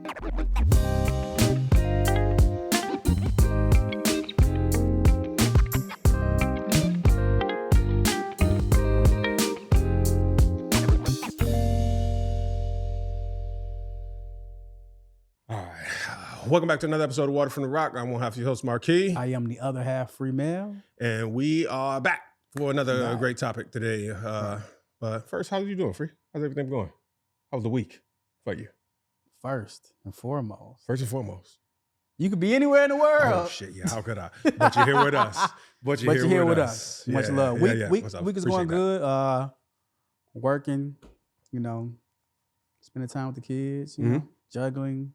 Welcome back to another episode of Water from the Rock. I'm one half your host, Marquis. I am the other half, Free Male. And we are back for another great topic today. But first, how are you doing, Free? How's everything going? How was the week for you? First and foremost. You could be anywhere in the world. Oh, shit, yeah, how could I? But you're here with us. But you're here with us. Much love. Week is going good. Working, spending time with the kids, you know, juggling.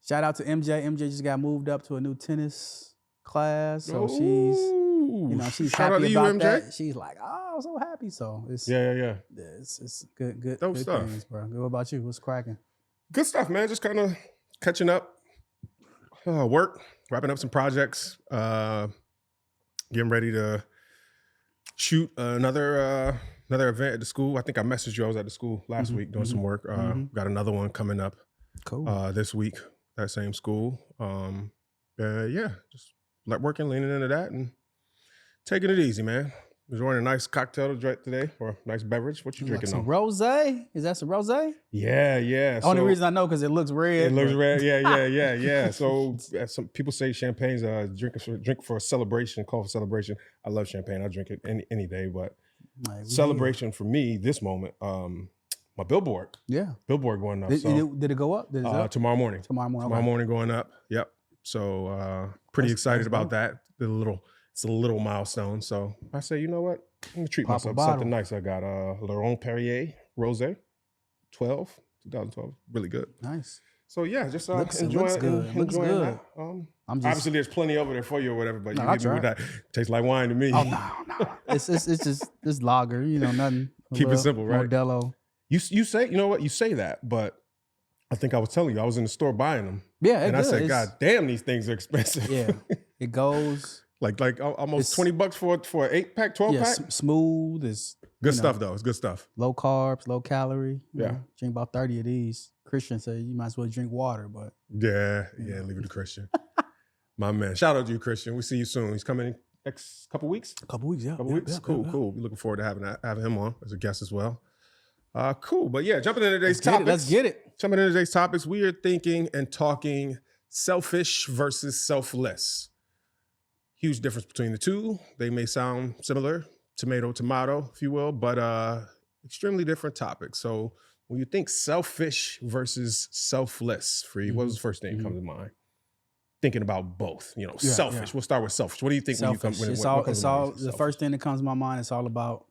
Shout out to MJ. MJ just got moved up to a new tennis class, so she's happy about that. She's like, oh, I'm so happy. So it's it's good Dope stuff, things, bro. What about you? What's cracking? Good stuff, man. Just kind of catching up, work, wrapping up some projects, getting ready to shoot another event at the school. I think I messaged you. I was at the school last week doing some work. Got another one coming up. Cool. This week. That same school. Just like working, leaning into that and taking it easy, man. Enjoying a nice cocktail today or a nice beverage. What you drinking some on? Rosé? Is that some Rosé? Yeah. Only reason I know because it looks red. It looks red. Yeah. So some people say champagne's a drink for a celebration, call for celebration. I love champagne. I drink it any day, but celebration for me, this moment, my billboard. Yeah. Billboard going up. Did it go up? Tomorrow morning. Tomorrow morning going up. Yep. So pretty excited about that. It's a little milestone. So I say, you know what? I'm going to treat myself to something nice. I got Laurent Perrier Rosé 2012. Really good. Nice. So yeah, just enjoying that. Obviously there's plenty over there for you or whatever, but you leave me with that. Tastes like wine to me. Oh, no. It's just lager, nothing. Keep it simple, right? Modelo. You say, you know what? You say that, but I think I was telling you, I was in the store buying them. Yeah, and I said, God damn, these things are expensive. Yeah, it goes like almost $20 for an 8-pack, 12-pack. Yeah, smooth. It's good stuff though. It's good stuff. Low carbs, low calorie. Yeah, drink about 30 of these. Christian said you might as well drink water, but yeah, leave it to Christian. My man, shout out to you, Christian. We see you soon. He's coming in next couple weeks. Couple weeks. Cool. We're looking forward to having him on as a guest as well. Cool. But yeah, jumping into today's topics. Let's get it. Jumping into today's topics, we are thinking and talking selfish versus selfless. Huge difference between the two. They may sound similar, tomato, if you will, but extremely different topics. So when you think selfish versus selfless, Free, what was the first thing that comes to mind? Thinking about both, selfish. Yeah. We'll start with selfish. What do you think selfish. when you come? The first thing that comes to my mind is all about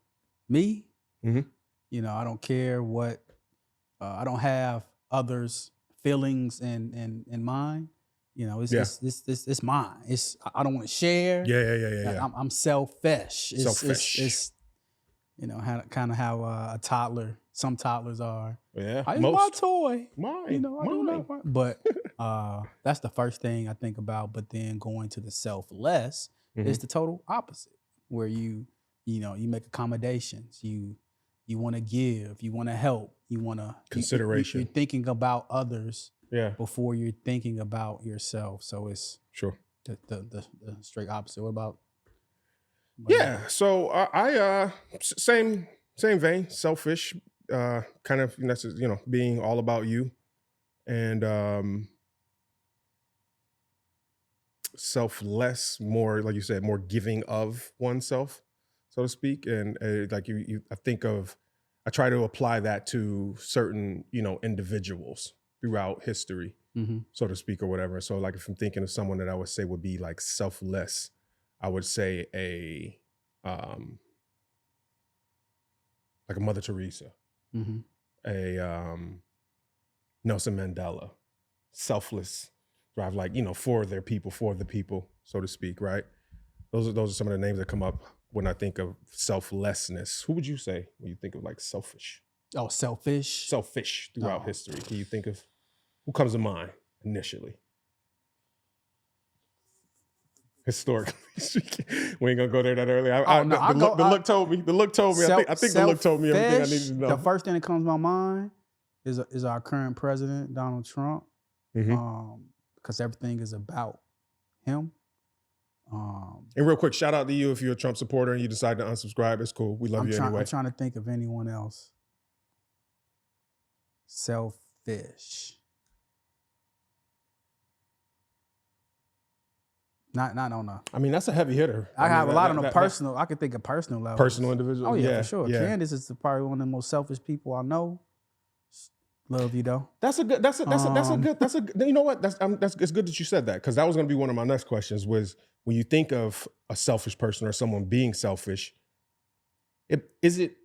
me. Mm-hmm. I don't care what, I don't have others' feelings in mind. It's mine. I don't want to share. Yeah. I'm selfish. It's kind of how some toddlers are. Yeah. It's my toy. Mine. I don't know. But that's the first thing I think about. But then going to the selfless is the total opposite, where you make accommodations. You want to give, you want to help, you want to consideration. You're thinking about others before you're thinking about yourself. So it's sure the straight opposite. What about? So I same vein, selfish, kind of being all about you, and selfless, more like you said, more giving of oneself, so to speak. And I try to apply that to certain, individuals throughout history, so to speak, or whatever. So like if I'm thinking of someone that I would say would be like selfless, I would say like a Mother Teresa, a Nelson Mandela, selfless, drive like, for their people, for the people, so to speak, right? Those are some of the names that come up when I think of selflessness. Who would you say when you think of like selfish? Oh, selfish? Selfish throughout history. Can you think of who comes to mind initially? Historically speaking. We ain't gonna go there that early. The look told me. I think the look told me everything I needed to know. The first thing that comes to my mind is our current president, Donald Trump. because everything is about him. And real quick, shout out to you if you're a Trump supporter and you decide to unsubscribe. It's cool. We love you anyway. I'm trying to think of anyone else. Selfish. Not on a. I mean, that's a heavy hitter. I have a lot on a personal. I can think of personal level. Personal individual. Oh yeah, for sure. Yeah. Candace is probably one of the most selfish people I know. Love you though. That's a good. You know what? It's good that you said that, because that was going to be one of my next questions. Was when you think of a selfish person or someone being selfish, is it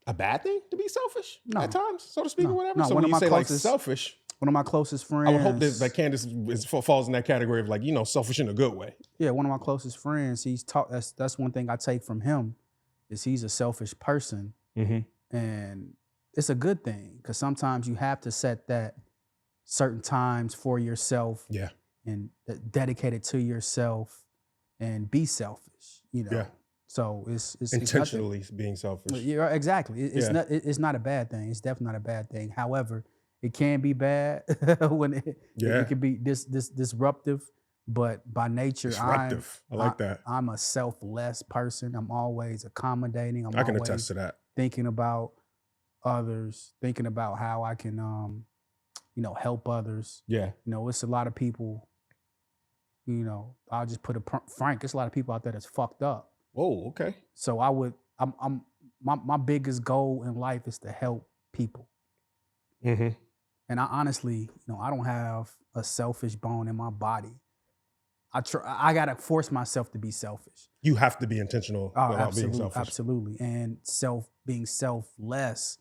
a bad thing to be selfish at times, so to speak, or whatever? No, so when you say like selfish. One of my closest friends. I would hope that Candace falls in that category of like, selfish in a good way. Yeah, one of my closest friends, he's taught, that's one thing I take from him, is he's a selfish person. And it's a good thing, because sometimes you have to set that certain times for yourself. Yeah. And dedicate it to yourself and be selfish, Yeah. So it's intentionally being selfish. Yeah, exactly. It's not a bad thing. It's definitely not a bad thing. However, it can be bad when it can be disruptive, but by nature, disruptive. I like that. I'm a selfless person. I'm always accommodating. I can attest to that. Thinking about others, thinking about how I can, help others. Yeah. It's a lot of people. I'll just put it frank. It's a lot of people out there that's fucked up. Whoa. Okay. So my biggest goal in life is to help people. And I honestly, I don't have a selfish bone in my body. I gotta force myself to be selfish. You have to be intentional about being selfish. Absolutely. And being selfless,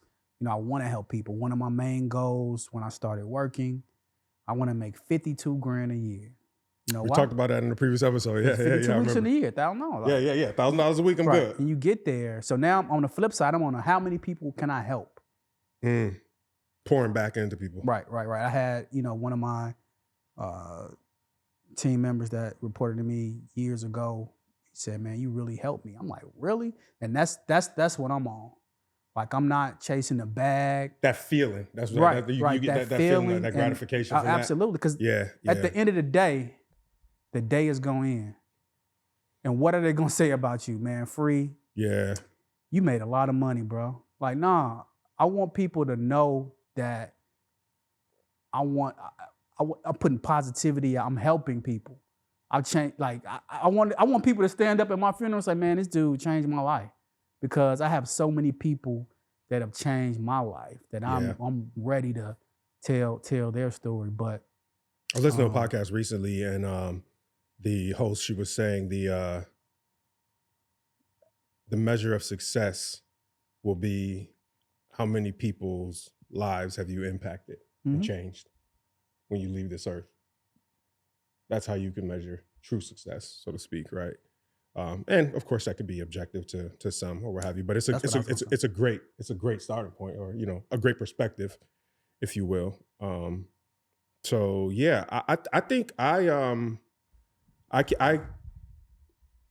I want to help people. One of my main goals when I started working, I want to make $52,000 a year. We talked about that in the previous episode. Yeah, 52 weeks in a year, $1,000. Yeah. $1,000 a week, I'm good. And you get there. So now on the flip side, I'm on how many people can I help? Pouring back into people. Right. I had, one of my team members that reported to me years ago. He said, "Man, you really helped me." I'm like, "Really?" And that's what I'm on. Like, I'm not chasing the bag. That feeling. That's right. You get that feeling, that gratification from absolutely. Because at the end of the day is going to end. And what are they going to say about you, man? Free. Yeah. You made a lot of money, bro. Like, nah, I want people to know that I'm putting positivity. I'm helping people. I want people to stand up at my funeral and say, "Man, this dude changed my life," because I have so many people that have changed my life that I'm ready to tell their story. But I was listening to a podcast recently, and the host, she was saying the measure of success will be how many people's lives have you impacted and changed when you leave this earth. That's how you can measure true success, so to speak, right? And of course, that could be objective to some or what have you. But it's a great starting point, or a great perspective, if you will. So yeah, I think I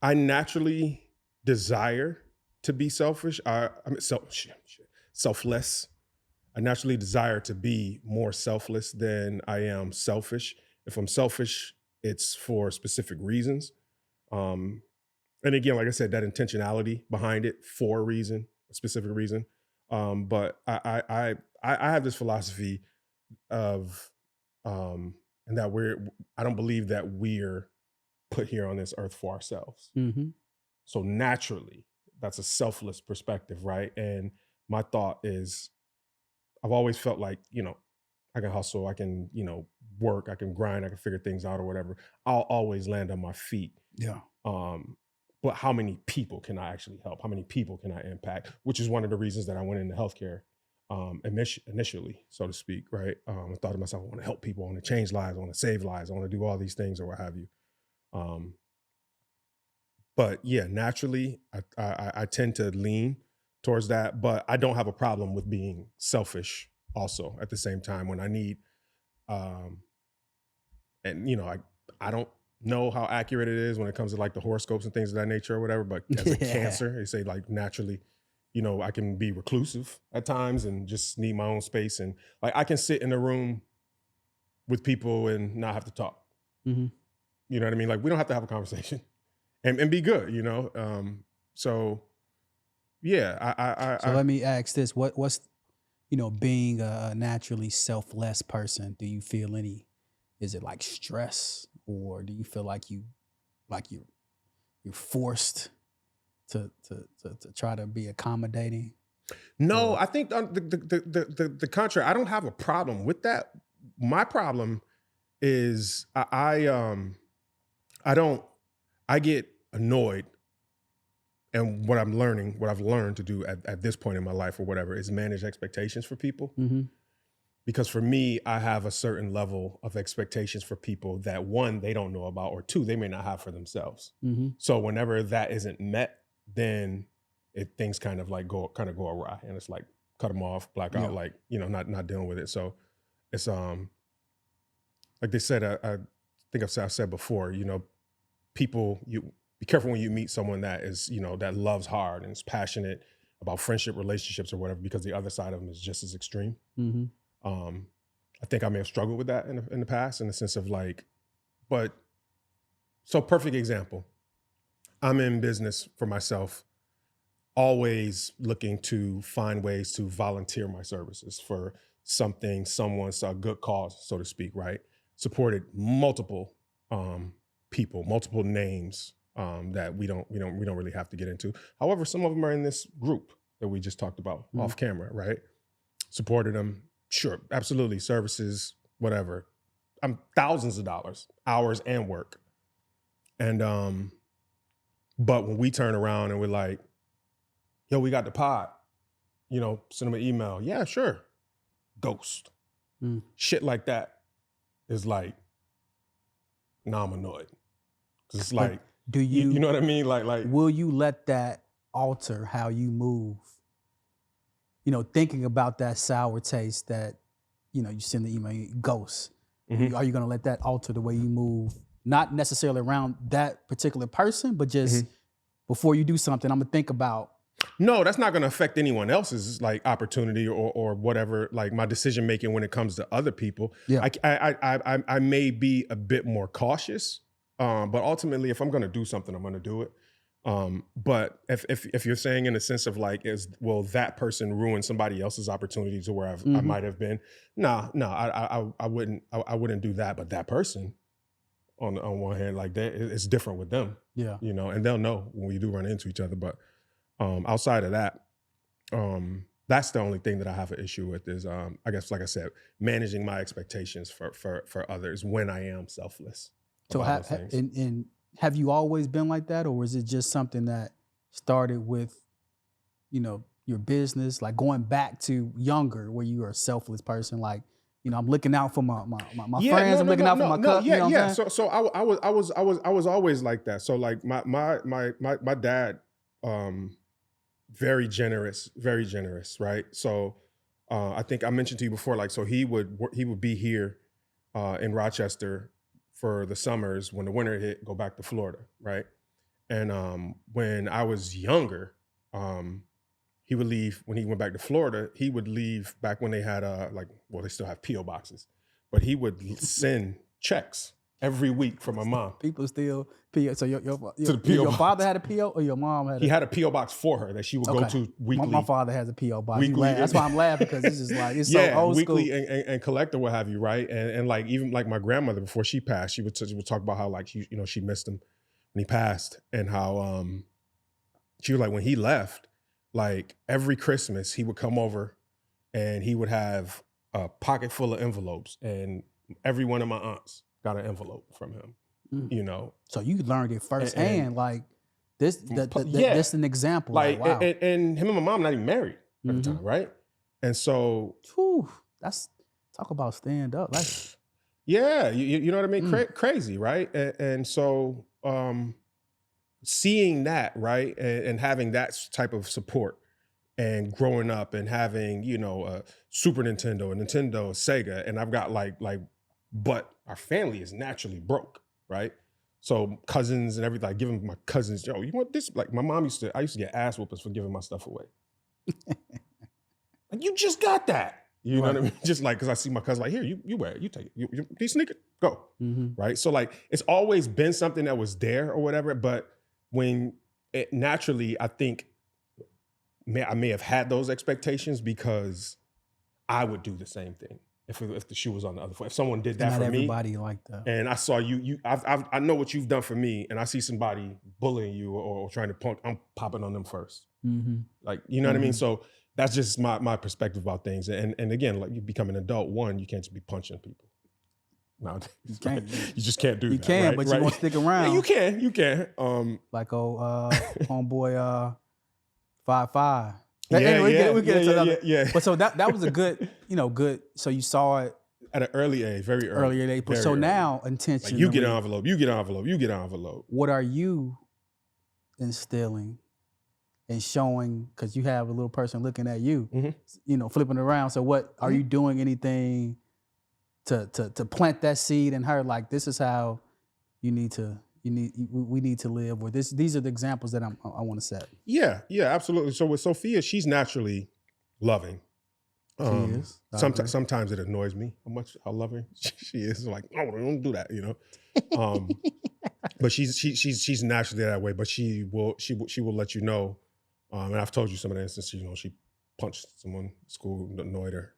naturally desire to be selfish. Selfless. I naturally desire to be more selfless than I am selfish. If I'm selfish, it's for specific reasons. And again, like I said, that intentionality behind it for a specific reason. But I have this philosophy of, and that I don't believe that we're put here on this earth for ourselves. So naturally, that's a selfless perspective, right? And my thought is, I've always felt like, I can hustle, I can, work, I can grind, I can figure things out or whatever. I'll always land on my feet. Yeah. But how many people can I actually help? How many people can I impact? Which is one of the reasons that I went into healthcare initially, so to speak, right? I thought to myself, I want to help people, I want to change lives, I want to save lives, I want to do all these things or what have you. But yeah, naturally, I tend to lean towards that, but I don't have a problem with being selfish also at the same time when I need, and I don't know how accurate it is when it comes to like the horoscopes and things of that nature or whatever, but as a Cancer, they say like naturally, I can be reclusive at times and just need my own space. And like I can sit in a room with people and not have to talk. Mm-hmm. You know what I mean? Like, we don't have to have a conversation and be good, you know? So yeah, So let me ask this. What's, being a naturally selfless person, do you feel is it like stress, or do you feel like you're forced to try to be accommodating? No, Or, I think the contrary. I don't have a problem with that. My problem is I get annoyed, and what I've learned to do at this point in my life or whatever is manage expectations for people. mm-hmm. Because for me, I have a certain level of expectations for people that, one, they don't know about, or two, they may not have for themselves. Mm-hmm. So whenever that isn't met, then things kind of go awry, and it's like cut them off, black out, like, not dealing with it. So it's like they said, I think I've said before, people, you be careful when you meet someone that is, that loves hard and is passionate about friendship, relationships, or whatever, because the other side of them is just as extreme. Mm-hmm. I think I may have struggled with that in the past, in the sense of so perfect example. I'm in business for myself, always looking to find ways to volunteer my services for someone's a good cause, so to speak, right? Supported multiple people, multiple names that we don't really have to get into. However, some of them are in this group that we just talked about off camera, right? Supported them, sure, absolutely, services, whatever. I'm thousands of dollars, hours and work. And but when we turn around and we're like, yo, we got the pod, send them an email. Yeah, sure. Ghost. Shit like that is like, nah, I'm annoyed. Cause it's like, do you know what I mean? Like, will you let that alter how you move? Thinking about that sour taste that, you send the email, ghost. mm-hmm. Are you going to let that alter the way you move? Not necessarily around that particular person, but just before you do something, I'm going to think about. No, that's not going to affect anyone else's like opportunity or whatever, like my decision making when it comes to other people. Yeah. I may be a bit more cautious, but ultimately, if I'm going to do something, I'm going to do it. But if you're saying in the sense of like, will that person ruin somebody else's opportunity to where I might have been? No, I wouldn't do that. But that person, on one hand, like that, it's different with them. Yeah, and they'll know when we do run into each other. But outside of that, that's the only thing that I have an issue with is, I guess, like I said, managing my expectations for others when I am selfless. So have you always been like that, or is it just something that started with, your business, like going back to younger, where you were a selfless person, like, I'm looking out for my friends, I'm looking out for my cousin. Yeah. So I was always like that. So like my dad, very generous, right? So I think I mentioned to you before, like, so he would be here in Rochester for the summers. When the winter hit, go back to Florida, right? And when I was younger, he would leave. When he went back to Florida, he would leave back when they had they still have P.O. boxes, but he would send checks every week from my mom. People still P.O. So your father had a P.O. or your mom had? He had a P.O. box for her that she would go to weekly. My father has a P.O. box. Weekly, that's why I'm laughing, because it's just like, it's so old weekly school. and collect or what have you, right? And like, even like my grandmother, before she passed, she would talk about how like she missed him when he passed, and how she was like, when he left, like every Christmas he would come over and he would have a pocket full of envelopes, and every one of my aunts got an envelope from him. So you learned it firsthand, like this. This is an example. Like, wow. and him and my mom not even married at the time, right? And so, that's talk about stand up. Like, yeah, you know what I mean? Crazy, right? And so, seeing that, right, and having that type of support, and growing up and having a Super Nintendo, a Nintendo, a Sega, and I've got but our family is naturally broke, right? So cousins and everything, like giving my cousins, yo, you want this? Like my mom I used to get ass whoopers for giving my stuff away. Like, you just got that. You know what I mean? Just like, because I see my cousin like, here, you wear it, you take it. You these sneakers, go. Right? So like, it's always been something that was there or whatever, but when it naturally, I think I may have had those expectations because I would do the same thing if the shoe was on the other foot. If someone did that for me. Not everybody like that. And I saw I know what you've done for me, and I see somebody bullying you or trying to punk, I'm popping on them first. Like, you know what I mean? So that's just my perspective about things. And again, like, you become an adult, you can't just be punching people. No, you can't. You just can't do that. You can, right? but you won't stick around. Yeah, you can. Like homeboy 5'5". Yeah. But so that was a good, good. So you saw it at an early age, very early. Age. But so now intentionally, like, you get an envelope. What are you instilling and showing? Because you have a little person looking at you, flipping around. So what are you doing? Anything to plant that seed in her? Like, this is how we need to live, or these are the examples that I want to set. Yeah, absolutely. So with Sophia, she's naturally loving. She is. Sometimes it annoys me how loving she is. Like, oh, don't do that, But she's naturally that way. But she will let you know. And I've told you some of the instances. She punched someone at school, annoyed her.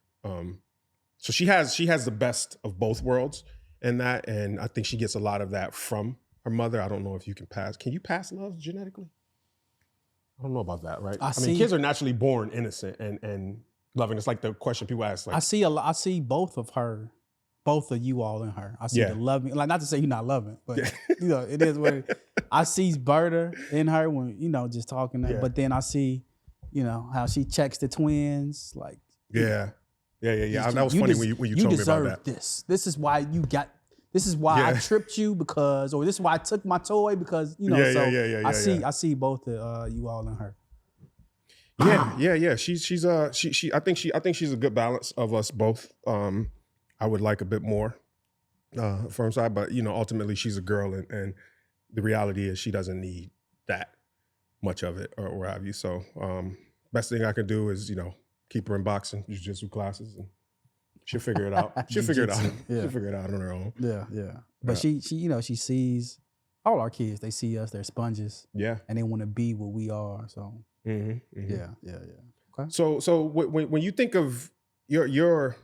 So she has the best of both worlds in that, and I think she gets a lot of that from her mother. I don't know if you can pass. Can you pass love genetically? I don't know about that, right? I mean, kids are naturally born innocent and loving. It's like the question people ask. Like, I see both of you all in her. I see the loving, like, not to say you're not loving, but it is what I see Berta in her when, just talking to her. But then I see, how she checks the twins. Like, yeah. That was funny when you told me about that. This is why you got. This is why I tripped you because, or this is why I took my toy because, I see both you all in her. Yeah. She's I think she's a good balance of us both. I would like a bit more from her side, but ultimately she's a girl, and the reality is she doesn't need that much of it or what have you. So best thing I can do is keep her in boxing, jiu-jitsu classes, and she'll figure it out. She'll figure it out. She'll figure it out on her own. Yeah. But she she sees all our kids. They see us. They're sponges. Yeah. And they want to be what we are. So. Yeah. Okay. So when you think of your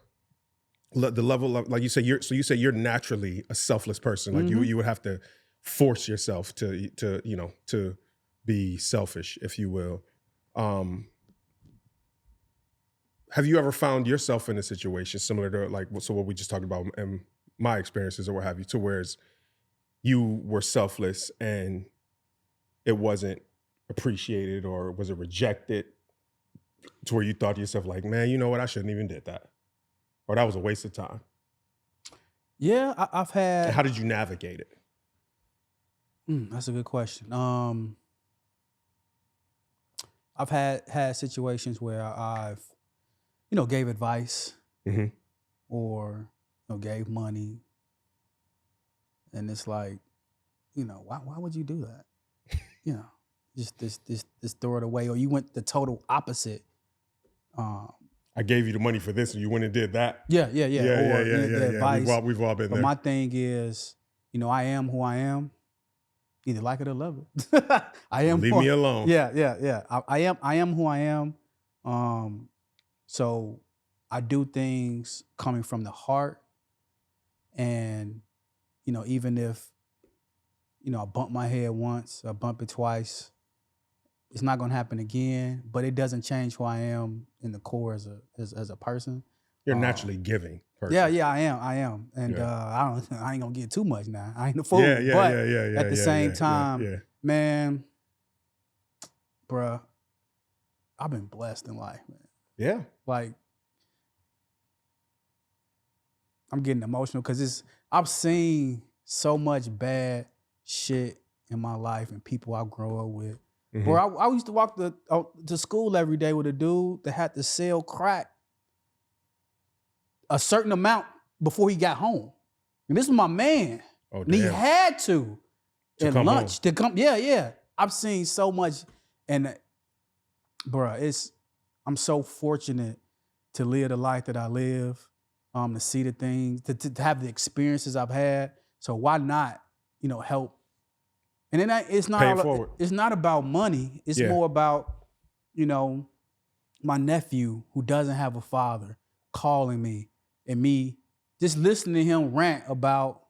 the level of, like you say, you're naturally a selfless person. Like you would have to force yourself to be selfish, if you will. Have you ever found yourself in a situation similar to what we just talked about and my experiences or what have you, to where you were selfless and it wasn't appreciated, or was it rejected to where you thought to yourself like, man, you know what, I shouldn't even did that, or that was a waste of time? Yeah, I've had. And how did you navigate it? That's a good question. I've had situations where I've gave advice or gave money, and it's like, why would you do that? Just throw it away, or you went the total opposite. I gave you the money for this, and you went and did that. Yeah. Advice. We've all been there. But my thing is, I am who I am. Either like it or love it. I am. Leave me alone. Yeah. I am who I am. So I do things coming from the heart, and even if I bump my head once, I bump it twice, it's not going to happen again. But it doesn't change who I am in the core as a person. You're naturally giving person. Yeah, I am, and I ain't gonna get too much now. I ain't a fool. But at the same time, man, bruh, I've been blessed in life, man. Yeah, like I'm getting emotional because I've seen so much bad shit in my life and people I grow up with. Bro, I used to walk to school every day with a dude that had to sell crack a certain amount before he got home. And this was my man. Oh, and he had to at lunch home. to come. Yeah. I've seen so much, and bruh, I'm so fortunate to live the life that I live, to see the things, to have the experiences I've had. So why not, help? And then it's not about money. It's more about, my nephew who doesn't have a father calling me and me just listening to him rant about,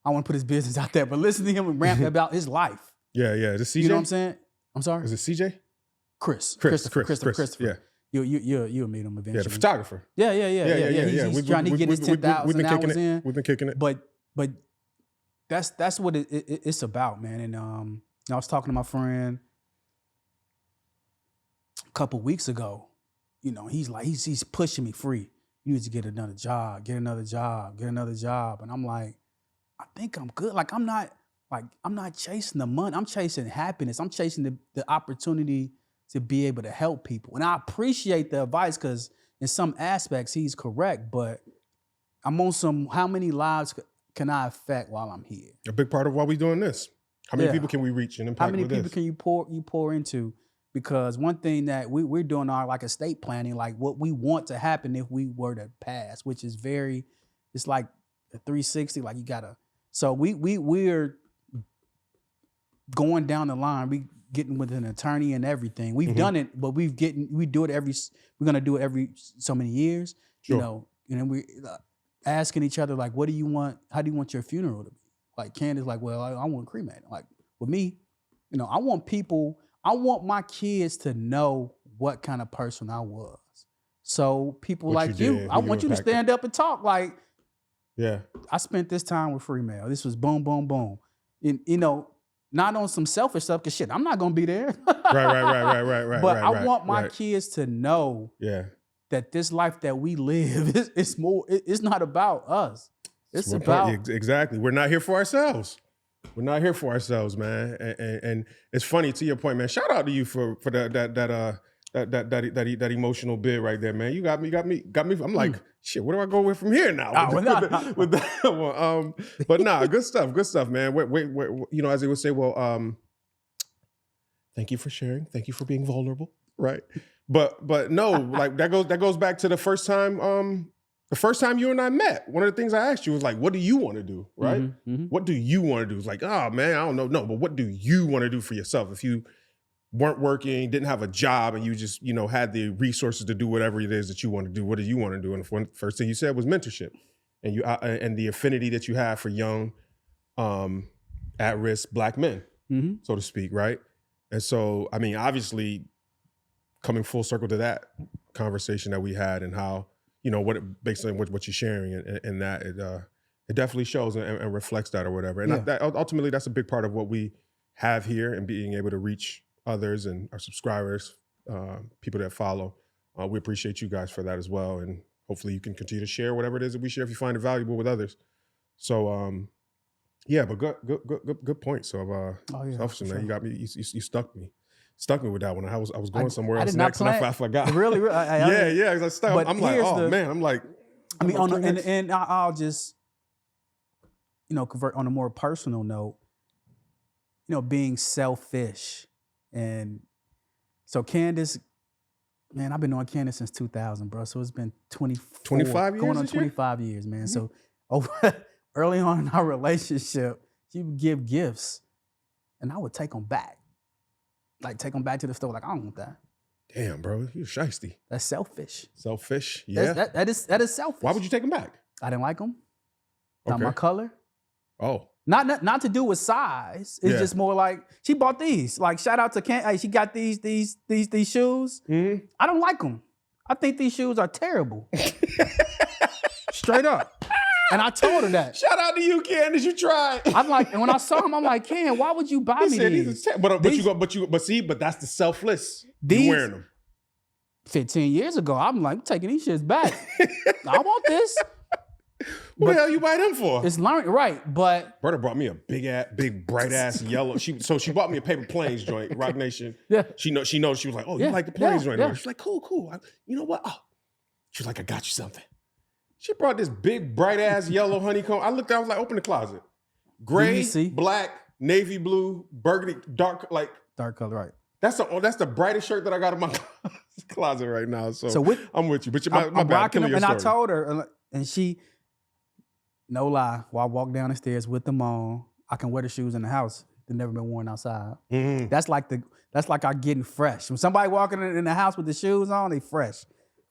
I want to put his business out there, but listening to him rant about his life. Yeah. Is it CJ? You know what I'm saying? I'm sorry? Is it CJ? Christopher. Yeah. You'll meet him eventually. Yeah, the photographer. Yeah. He's trying to get his 10,000 hours in. We've been kicking it. But that's what it's about, man. And I was talking to my friend a couple weeks ago. He's like, he's pushing me free. You need to get another job. And I'm like, I think I'm good. Like, I'm not chasing the money. I'm chasing happiness. I'm chasing the opportunity to be able to help people. And I appreciate the advice because in some aspects he's correct, but I'm on some, how many lives can I affect while I'm here? A big part of why we're doing this. How many people can we reach and impact? How many people can you pour into? Because one thing that we're doing our like estate planning, like what we want to happen if we were to pass, which is it's like a 360, like you gotta. So we're going down the line. We getting with an attorney and everything. We've done it, but we're gonna do it every so many years, sure. And then we asking each other like, what do you want? How do you want your funeral to be? Like Candace, like, well, I want cremated. Like with me, I want my kids to know what kind of person I was. So people like you, I want you to stand up and talk like, yeah, I spent this time with Free Mail. This was boom, boom, boom. And, not on some selfish stuff, because shit, I'm not going to be there. Right. But I want my kids to know that this life that we live, it's not about us. It's about... Exactly. We're not here for ourselves. We're not here for ourselves, man. And it's funny, to your point, man. Shout out to you for that emotional bit right there, man. You got me. I'm like, shit. Where do I go with from here now? With that one. But nah, good stuff, man. Wait. As they would say, well, thank you for sharing. Thank you for being vulnerable, right? But no, like that goes back to the first time. The first time you and I met, one of the things I asked you was like, what do you want to do, right? What do you want to do? It's like, oh man, I don't know. No, but what do you want to do for yourself? If you weren't working, didn't have a job, and you just, had the resources to do whatever it is that you want to do, what do you want to do? And the first thing you said was mentorship. And and the affinity that you have for young, at-risk Black men, so to speak, right? And so, I mean, obviously, coming full circle to that conversation that we had and how, basically what you're sharing and that it definitely shows and reflects that or whatever. And that ultimately, that's a big part of what we have here and being able to reach others and our subscribers, people that follow. We appreciate you guys for that as well. And hopefully you can continue to share whatever it is that we share if you find it valuable with others. So, but good point. So, selfishness, man, you got me, you stuck me with that one. I was going somewhere else next and I forgot. Really? Yeah. I'm like, oh man, I'm like. I mean, and I'll just, convert on a more personal note, being selfish. And so Candace, man, I've been knowing Candace since 2000, bro. So it's been 25 years, going on 25 years, man. So early on in our relationship, she would give gifts and I would take them back. Like take them back to the store. Like, I don't want that. Damn, bro, you're shiesty. That's selfish. Selfish, yeah. That is selfish. Why would you take them back? I didn't like them. Not my color. Oh. Not to do with size. It's just more like she bought these. Like shout out to Hey, she got these shoes. I don't like them. I think these shoes are terrible. Straight up. And I told her that. Shout out to you, Candace. You tried. I'm like, and when I saw him, I'm like, Ken, why would you buy me these? But that's the selfless. You wearing them. 15 years ago, I'm like, I'm taking these shits back. I want this. What the hell you buy them for? It's learning, right? But Berta brought me a big bright ass yellow. She bought me a Paper Planes joint, Rock Nation. Yeah. She knows. She was like, oh, you like the planes joint? Yeah. She's like, cool. You know what? Oh, she's like, I got you something. She brought this big, bright-ass yellow honeycomb. I looked, I was like, open the closet. Gray, black, navy blue, burgundy, dark color, right. That's the brightest shirt that I got in my closet right now. So I'm with you. But I'm rocking them, and I told her, and she, no lie, while I walk down the stairs with them on, I can wear the shoes in the house. They've never been worn outside. Mm-hmm. That's like our getting fresh. When somebody walking in the house with the shoes on, they fresh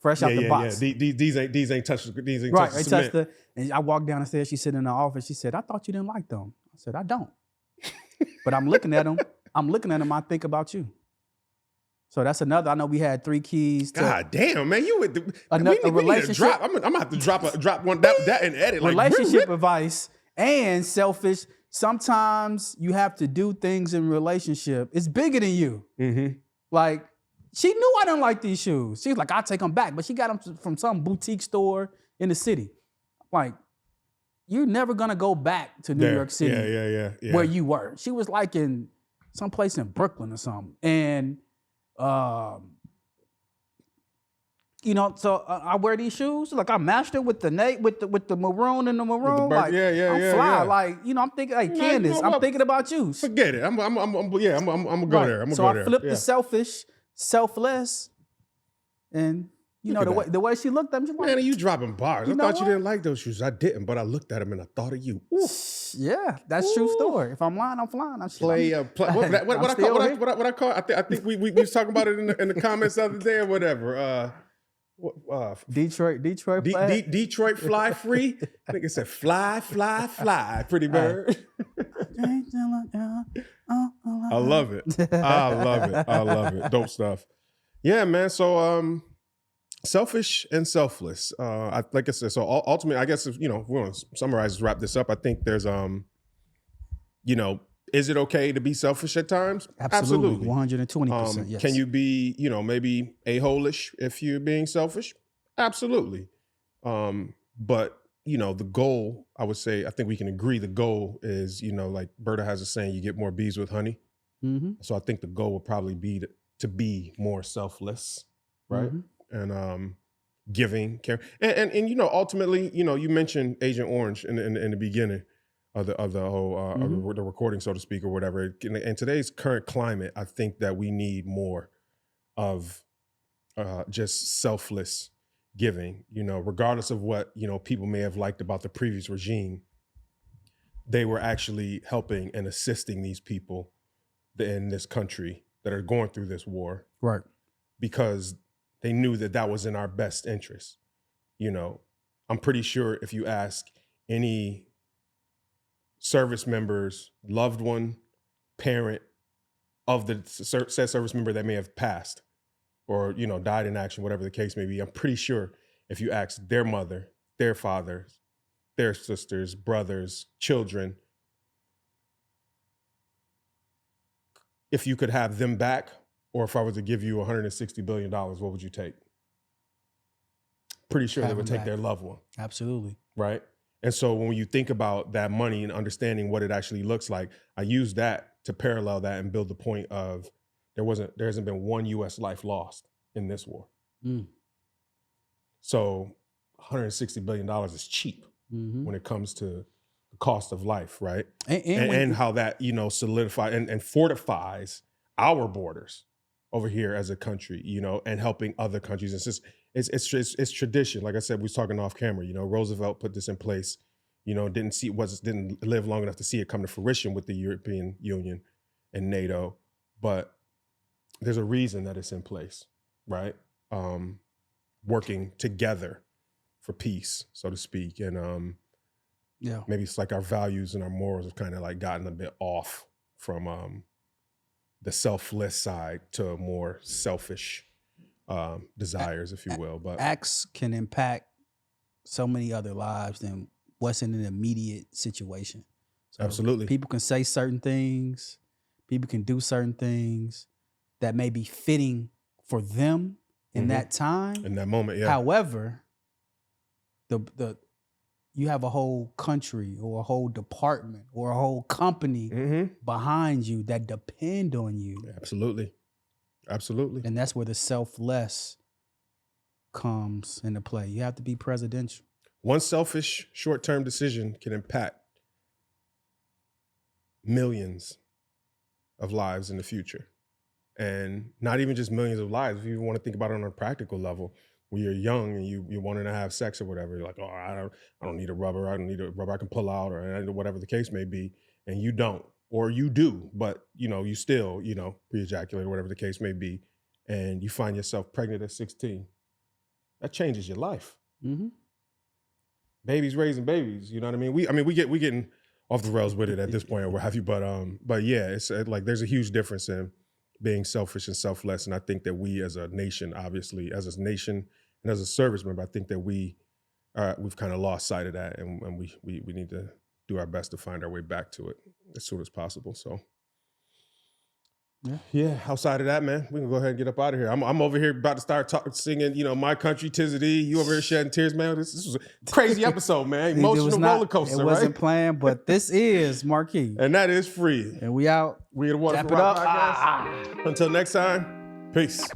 out the box. Yeah. These ain't touched. These ain't right. Touched they touched and I walked down the stairs. She sitting in the office. She said, "I thought you didn't like them." I said, "I don't." But I'm looking at them. I think about you. So that's another. I know we had 3 keys. God damn, man, you with the relationship. Drop. I'm gonna have to drop one that and edit. Relationship advice and selfish. Sometimes you have to do things in relationship. It's bigger than you. Mm-hmm. Like, she knew I didn't like these shoes. She's like, I'll take them back. But she got them from some boutique store in the city. Like, you're never going to go back to New York City where you were. She was like in some place in Brooklyn or something. And, so I wear these shoes. Like, I matched it with the maroon and the maroon. I'm fly. Like, I'm thinking, like, Candace, I'm thinking about you. Forget it. I'm gonna go there. I'm gonna go there. So I flipped the selfish, selfless, and the way she looked at me, she's like, man, you dropping bars. I thought you didn't like those shoes. I didn't, but I looked at them and I thought of you. Ooh. Yeah, that's true story. If I'm lying, I'm flying. What I call? I think we was talking about it in the comments the other day or whatever. Detroit Detroit fly free. I think it said fly, pretty bird. I love it. Dope stuff. Yeah, man. So selfish and selfless. Like I said, so ultimately, I guess if we want to summarize, wrap this up. I think there's is it okay to be selfish at times? Absolutely. 120%. Yes. Can you be, maybe a-hole-ish if you're being selfish? Absolutely. But, the goal, I would say, I think we can agree the goal is, like Berta has a saying, you get more bees with honey. Mm-hmm. So I think the goal would probably be to be more selfless, right? Mm-hmm. And giving, care. And ultimately, you mentioned Agent Orange in the beginning. Of the whole of the recording, so to speak, or whatever. In today's current climate, I think that we need more of just selfless giving. Regardless of what people may have liked about the previous regime, they were actually helping and assisting these people in this country that are going through this war, right? Because they knew that was in our best interest. I'm pretty sure if you ask any service members, loved one, parent of the said service member that may have passed or, died in action, whatever the case may be, I'm pretty sure if you ask their mother, their father, their sisters, brothers, children, if you could have them back, or if I was to give you $160 billion, what would you take? Pretty sure they would take their loved one. Absolutely. Right? And so when you think about that money and understanding what it actually looks like, I use that to parallel that and build the point of there hasn't been one U.S. life lost in this war. Mm. So $160 billion is cheap when it comes to the cost of life, right? And how that, solidifies and fortifies our borders over here as a country, and helping other countries. It's tradition. Like I said, we was talking off camera. Roosevelt put this in place. Didn't live long enough to see it come to fruition with the European Union and NATO, but there's a reason that it's in place, right? Working together for peace, so to speak, and maybe it's like our values and our morals have kind of like gotten a bit off from the selfless side to a more selfish desires, if you will. But acts can impact so many other lives than what's in an immediate situation. So absolutely. People can say certain things, people can do certain things that may be fitting for them in that time. In that moment, yeah. However, you have a whole country or a whole department or a whole company behind you that depend on you. Absolutely. And that's where the selfless comes into play. You have to be presidential. One selfish short-term decision can impact millions of lives in the future. and not even just millions of lives. If you want to think about it on a practical level, when you're young and you wanting to have sex or whatever, you're like, oh, I don't need a rubber. I don't need a rubber I can pull out, or whatever the case may be. And you don't, or you do, but you still, pre-ejaculate or whatever the case may be. And you find yourself pregnant at 16. That changes your life. Mm-hmm. Babies raising babies. You know what I mean? We getting off the rails with it at this point or what have you. But yeah, it's like there's a huge difference in being selfish and selfless. And I think that we as a nation, obviously, as a nation and as a service member, I think that we've kind of lost sight of that, and we need to do our best to find our way back to it as soon as possible. So yeah. Outside of that, man, we can go ahead and get up out of here. I'm over here about to start singing, My Country 'Tis of Thee. You over here shedding tears, man. This was a crazy episode, man. Emotional roller coaster, right? It wasn't planned, but this is Marquis. And that is Free. And we out. We the Water for Rock podcast. Until next time, peace.